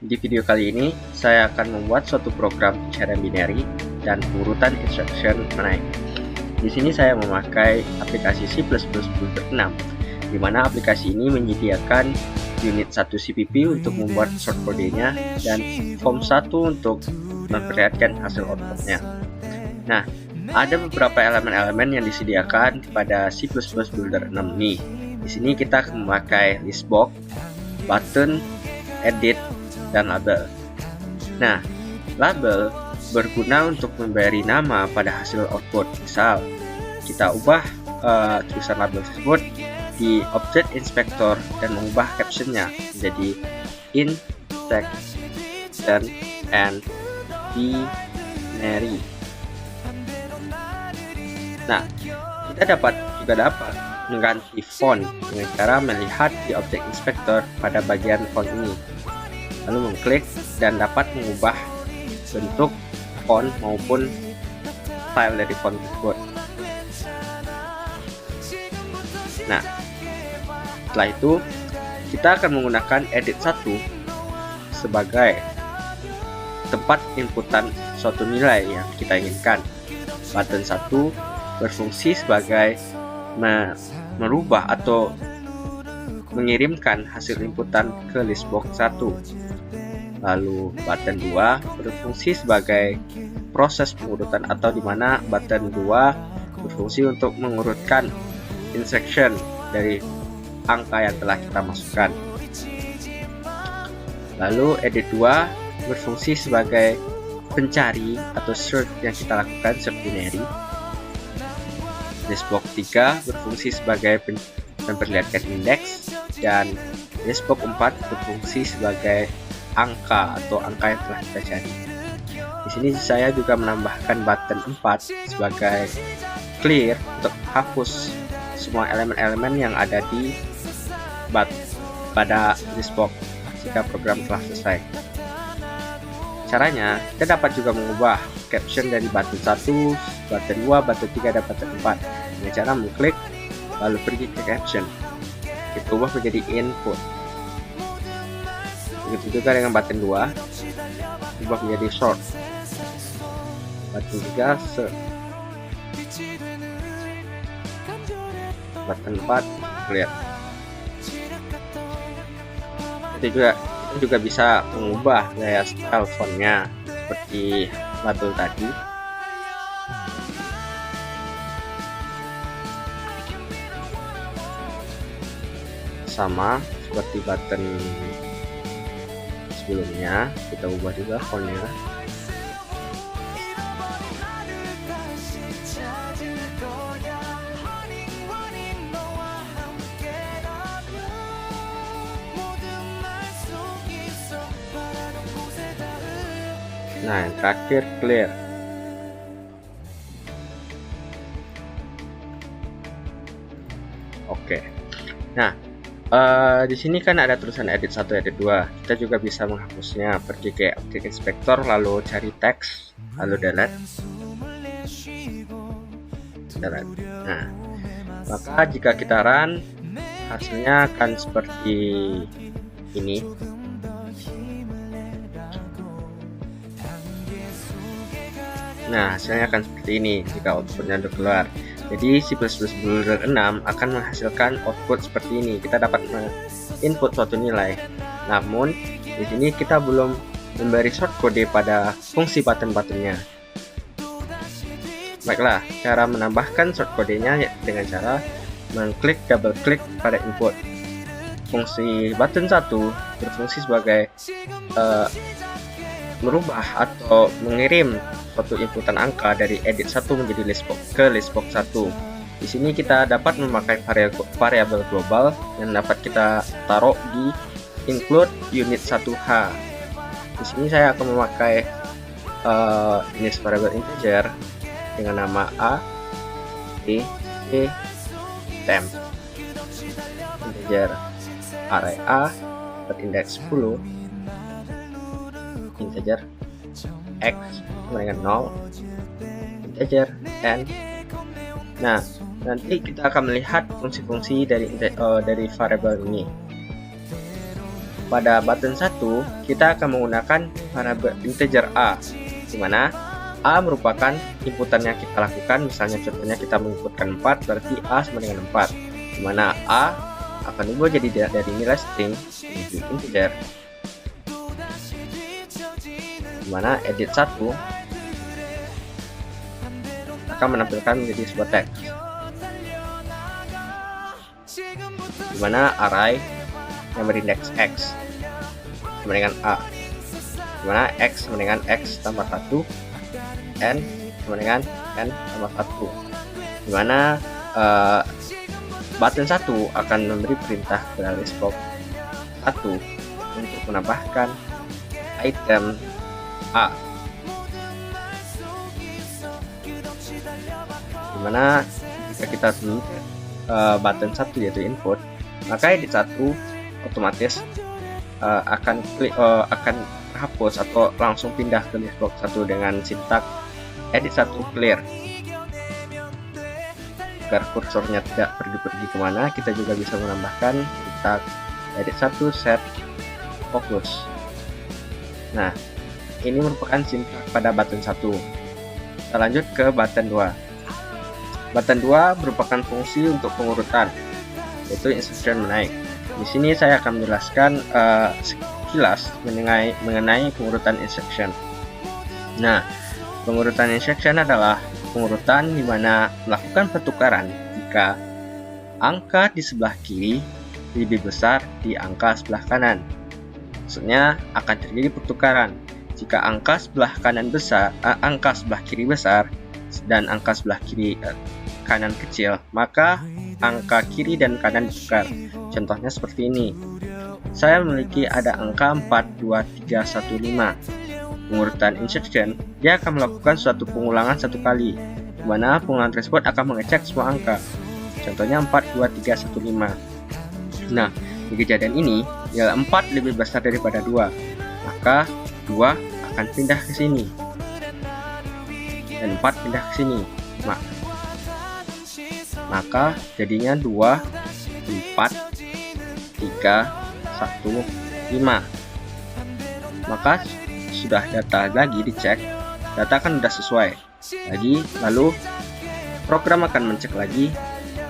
Di video kali ini, saya akan membuat suatu program pencarian binary dan pengurutan instruction menaik. Di sini saya memakai aplikasi C++ Builder 6, di mana aplikasi ini menyediakan unit 1 CPP untuk membuat shortcode-nya dan form 1 untuk memperlihatkan hasil output-nya. Nah, ada beberapa elemen-elemen yang disediakan pada C++ Builder 6 ini. Di sini kita akan memakai listbox, button, edit, dan label. Nah, label berguna untuk memberi nama pada hasil output. Misal, kita ubah tulisan label tersebut di object inspector dan mengubah captionnya menjadi in section and binary. Nah, kita juga dapat mengganti font dengan cara melihat di object inspector pada bagian font ini, lalu mengklik dan dapat mengubah bentuk font maupun style dari font tersebut. Nah, setelah itu kita akan menggunakan edit 1 sebagai tempat inputan suatu nilai yang kita inginkan. Button 1 berfungsi sebagai merubah atau mengirimkan hasil inputan ke listbox 1. Lalu button 2 berfungsi sebagai proses pengurutan, atau di mana button 2 berfungsi untuk mengurutkan instruction dari angka yang telah kita masukkan. Lalu edit 2 berfungsi sebagai pencari atau search yang kita lakukan search binary. Listbox 3 berfungsi sebagai memperlihatkan indeks, dan listbox 4 berfungsi sebagai angka atau angka yang telah kita cari. Di sini saya juga menambahkan button 4 sebagai clear untuk hapus semua elemen-elemen yang ada di pada listbox jika program telah selesai. Caranya, kita dapat juga mengubah caption dari button 1, button 2, button 3, dan button 4 dengan cara mengklik lalu pergi ke caption. Kita ubah menjadi input. Begitu juga dengan button 2, ubah menjadi short. Button 3 search. Button 4 clear. Kita juga bisa mengubah gaya style fontnya seperti label tadi. Sama seperti button sebelumnya, kita ubah juga fontnya. Nah, yang terakhir clear. Oke. Nah, di sini kan ada tulisan edit 1, edit 2. Kita juga bisa menghapusnya. Pergi ke object inspector, lalu cari teks, lalu delete. Nah, maka jika kita run, hasilnya akan seperti ini. Nah, hasilnya akan seperti ini jika outputnya sudah keluar. Jadi C++ Builder 6 akan menghasilkan output seperti ini. Kita dapat input suatu nilai. Namun, di sini kita belum memberi shortcode pada fungsi button-buttonnya. Baiklah, cara menambahkan shortcode-nya dengan cara mengklik double klik pada input. Fungsi button 1 berfungsi sebagai merubah atau mengirim suatu inputan angka dari edit 1 menjadi listbox ke listbox 1. Di sini kita dapat memakai variabel global yang dapat kita taruh di include unit 1h. Di sini saya akan memakai jenis variabel integer dengan nama a, b, c, temp. Integer array a berindeks 10, integer x sama dengan 0, integer n. Nah, nanti kita akan melihat fungsi-fungsi dari variabel ini. pada button 1 kita akan menggunakan variabel integer a, di mana a merupakan inputan yang kita lakukan. Misalnya contohnya kita menginputkan 4, berarti a sama dengan 4, di mana a akan diubah jadi dari nilai string menjadi integer, di mana edit 1 akan menampilkan menjadi sebuah teks, di mana array yang berindeks x sama dengan a, di mana x sama dengan x tambah 1, n sama dengan n tambah 1, di mana button 1 akan memberi perintah kepada listbox 1 untuk menambahkan item a, di mana jika kita memiliki button 1 yaitu input, maka edit 1 otomatis akan hapus atau langsung pindah ke listbox 1 dengan sintak edit 1 clear. Agar kursornya tidak pergi-pergi kemana, kita juga bisa menambahkan sintak edit 1 set focus. Nah, ini merupakan sintak pada button 1. Kita lanjut ke button 2. Button 2 merupakan fungsi untuk pengurutan, yaitu instruction menaik. Di sini saya akan menjelaskan sekilas mengenai pengurutan instruction. Nah, pengurutan instruction adalah pengurutan di mana melakukan pertukaran jika angka di sebelah kiri lebih besar di angka sebelah kanan. Maksudnya akan terjadi pertukaran jika angka sebelah kiri besar dan angka sebelah kiri kanan kecil, maka angka kiri dan kanan ditukar. Contohnya seperti ini. Saya memiliki ada angka 42315. Pengurutan instruction, dia akan melakukan suatu pengulangan satu kali, di mana pengulangan tersebut akan mengecek semua angka. Contohnya 42315. Nah, di kejadian ini, bila 4 lebih besar daripada 2, maka 2 akan pindah ke sini dan 4 pindah ke sini. Maka jadinya 2, 4, 3, 1, 5. Maka sudah data lagi dicek, data kan sudah sesuai lagi, lalu program akan mencek lagi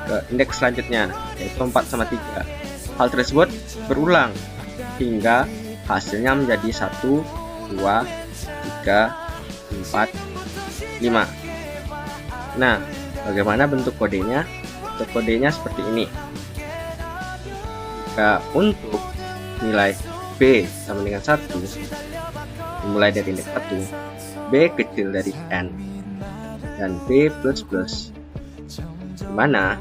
ke indeks selanjutnya, yaitu 4 sama 3. Hal tersebut berulang hingga hasilnya menjadi 1, 2, 3, 4, 5. Nah, bagaimana bentuk kodenya? Bentuk kodenya seperti ini. Jika untuk nilai B sama dengan 1, dimulai dari indeks 1, B kecil dari N, dan B plus plus, dimana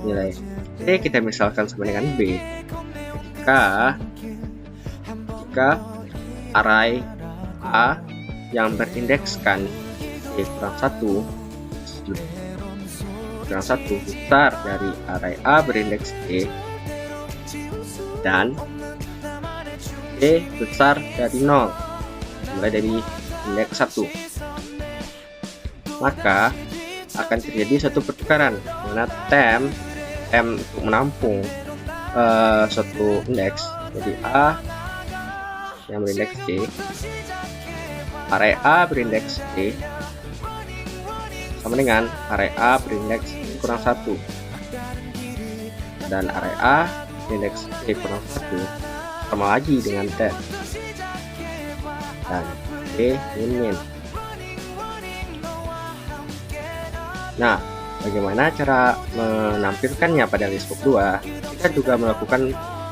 nilai B kita misalkan sama dengan B jika array A yang berindekskan B kurang 1 besar dari array A berindeks E dan B besar dari 0 mulai dari indeks 1, maka akan terjadi suatu pertukaran, mana M untuk menampung suatu indeks, jadi A yang berindeks C, array A berindeks E sama dengan array A berindeks kurang 1, dan array A berindeks E kurang 1 sama lagi dengan T, dan B min. Nah, bagaimana cara menampilkannya pada listbox 2? Kita juga melakukan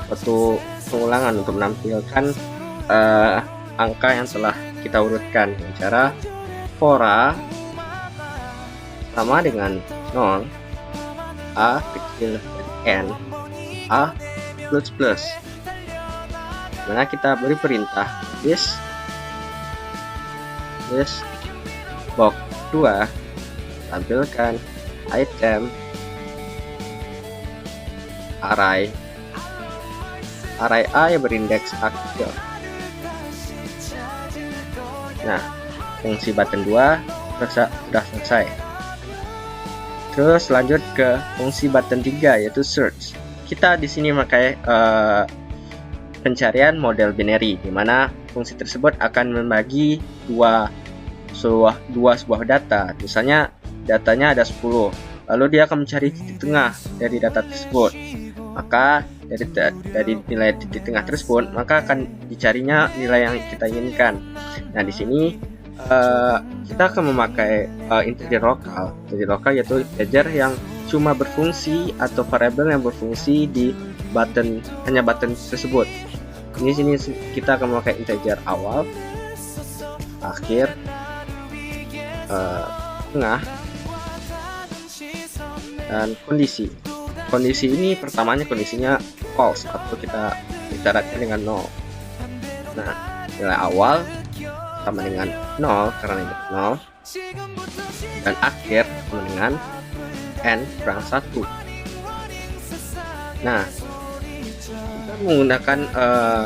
suatu pengulangan untuk menampilkan angka yang telah kita urutkan dengan cara for A sama dengan 0, A kecil dari N, A plus plus, mana kita beri perintah this box 2 tampilkan item array A yang berindeks A kecil. Nah, fungsi button 2 sudah selesai. Terus lanjut ke fungsi button 3 yaitu search. Kita di sini memakai pencarian model binary, di mana fungsi tersebut akan membagi dua sebuah data. Misalnya datanya ada 10, lalu dia akan mencari titik tengah dari data tersebut. Maka dari nilai titik tengah tersebut, maka akan dicarinya nilai yang kita inginkan. Nah, di sini kita akan memakai integer lokal. Integer lokal yaitu integer yang cuma berfungsi atau variabel yang berfungsi di hanya button tersebut. Di sini kita akan memakai integer awal, akhir, tengah, dan kondisi. Kondisi ini pertamanya kondisinya false atau kita isyaratkan dengan 0. Nah, nilai awal sama dengan 0 karena ini 0, dan akhir sama dengan n kurang 1. Nah, kita menggunakan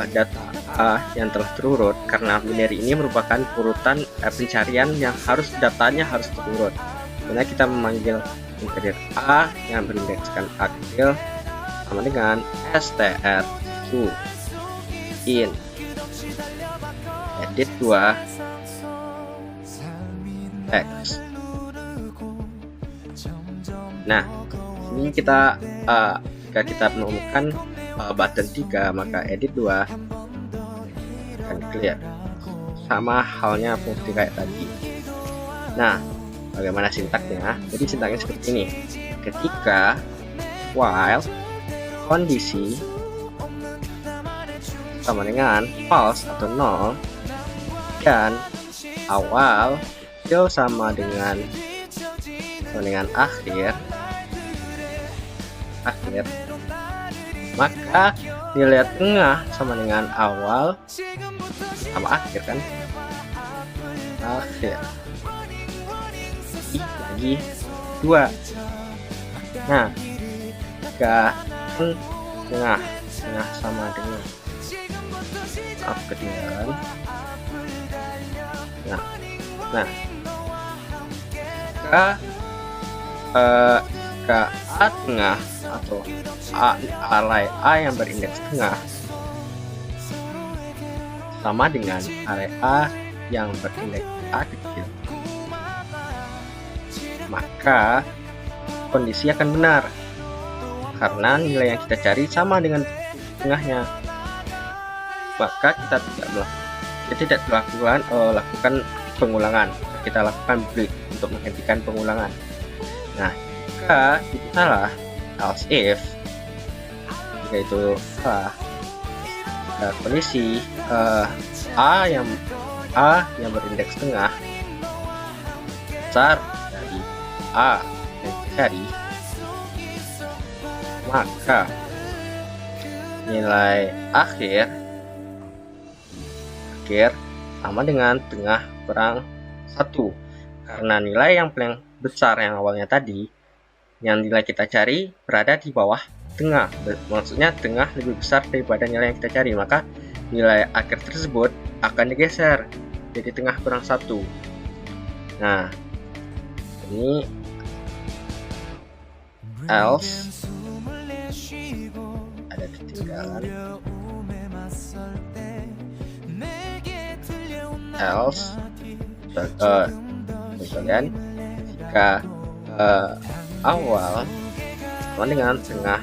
data A yang telah terurut karena binary ini merupakan urutan pencarian yang datanya harus terurut. Karena kita memanggil integer A yang berindekskan A kecil sama dengan str2 in edit 2 x. Nah, ini kita jika kita menemukan button 3, maka edit 2 akan clear. Sama halnya fungsi kayak tadi. Nah, bagaimana sintaknya? Jadi sintaknya seperti ini. Ketika while kondisi sama dengan false atau 0 dan awal kecil sama dengan akhir, maka nilai tengah sama dengan awal sama akhir kan, akhir lagi 2. Nah, jika tengah sama dengan ketinggalan. Nah, jika A tengah atau array A yang berindeks tengah sama dengan array A yang berindeks A kecil, maka kondisi akan benar karena nilai yang kita cari sama dengan tengahnya. Maka kita tidak lakukan pengulangan, kita lakukan break untuk menghentikan pengulangan. Nah, jika itu salah, else if, jika itu salah, kondisi A yang berindeks tengah besar dari A yang dicari, maka nilai akhir sama dengan tengah kurang 1, karena nilai yang paling besar yang awalnya tadi, yang nilai kita cari berada di bawah tengah, maksudnya tengah lebih besar daripada nilai yang kita cari, maka nilai akhir tersebut akan digeser jadi tengah kurang 1. Nah, ini else ada ketinggalan, else kemudian jika awal sama dengan tengah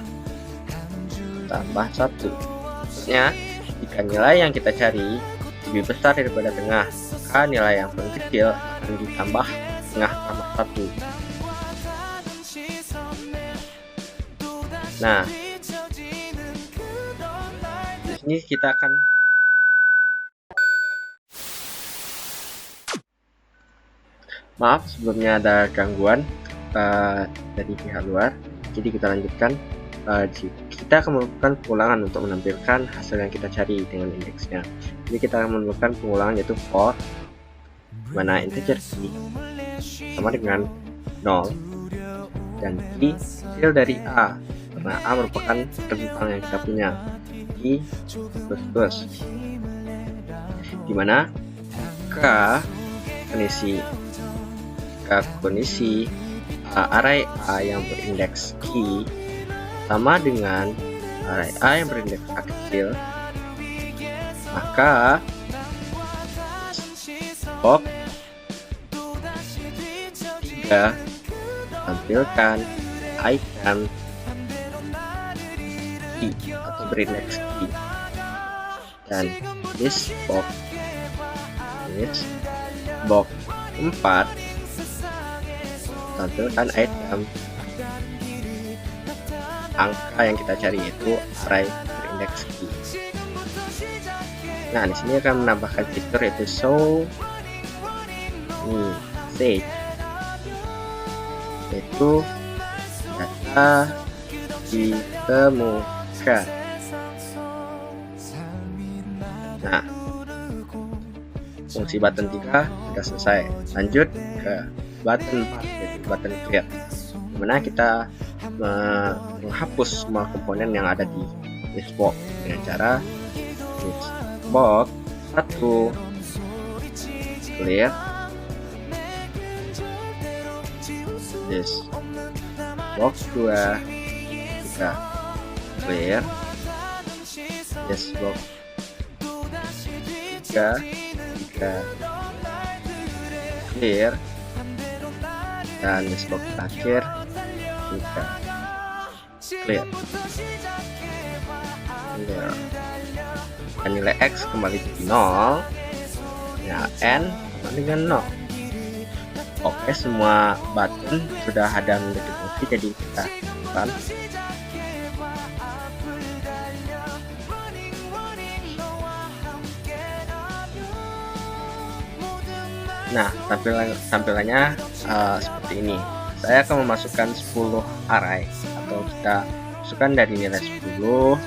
tambah 1, maksudnya jika nilai yang kita cari lebih besar daripada tengah, maka nilai yang paling kecil akan ditambah tengah tambah 1. Nah, di sini kita akan maaf sebelumnya ada gangguan dari pihak luar, jadi kita lanjutkan. Kita akan melakukan pengulangan untuk menampilkan hasil yang kita cari dengan indeksnya. Jadi kita akan melakukan pengulangan yaitu for mana integer key sama dengan 0 dan key hasil dari A, karena A merupakan rentang yang kita punya di plus, dimana kondisi array A yang berindeks key sama dengan array A yang berindeks A kecil, Maka box 3 tampilkan icon key atau berindeks key, dan list box 4 tampilkan item angka yang kita cari, yaitu array berindeks key. Nah, di sini akan menambahkan fitur yaitu show message, yaitu data ditemukan. Nah, fungsi button 3 sudah selesai. Lanjut ke button 4, yaitu button clear, dimana kita menghapus semua komponen yang ada di list box dengan cara list box 1 clear, list box 2 kita clear, list box 3 kita clear, dan list box terakhir kita clear. Dan nilai X kembali jadi 0, nilai N sama dengan 0. Oke, semua button sudah ada menjadi fungsi, jadi kita run. Nah, tampilannya seperti ini. Saya akan memasukkan 10 array, atau kita masukkan dari nilai 10,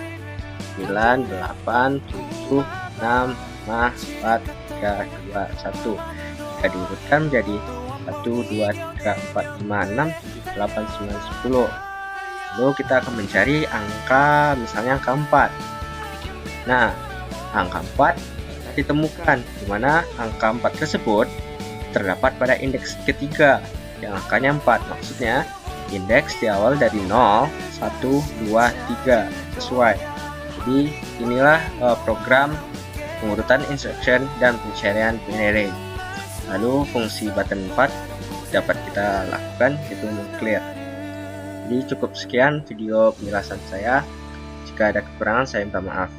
9, 8, 7, 6, 5, 4, 3, 2, 1. Jika diurutkan menjadi 1, 2, 3, 4, 5, 6, 7, 8, 9, 10. Lalu kita akan mencari angka, misalnya angka 4. Nah, angka 4 ditemukan, di mana angka 4 tersebut terdapat pada indeks ketiga yang angkanya 4. Maksudnya indeks di awal dari 0, 1, 2, 3 sesuai. Jadi inilah program pengurutan instruction dan pencarian binary. Lalu fungsi button 4 dapat kita lakukan, yaitu clear. Jadi cukup sekian video penjelasan saya. Jika ada kekurangan saya minta maaf.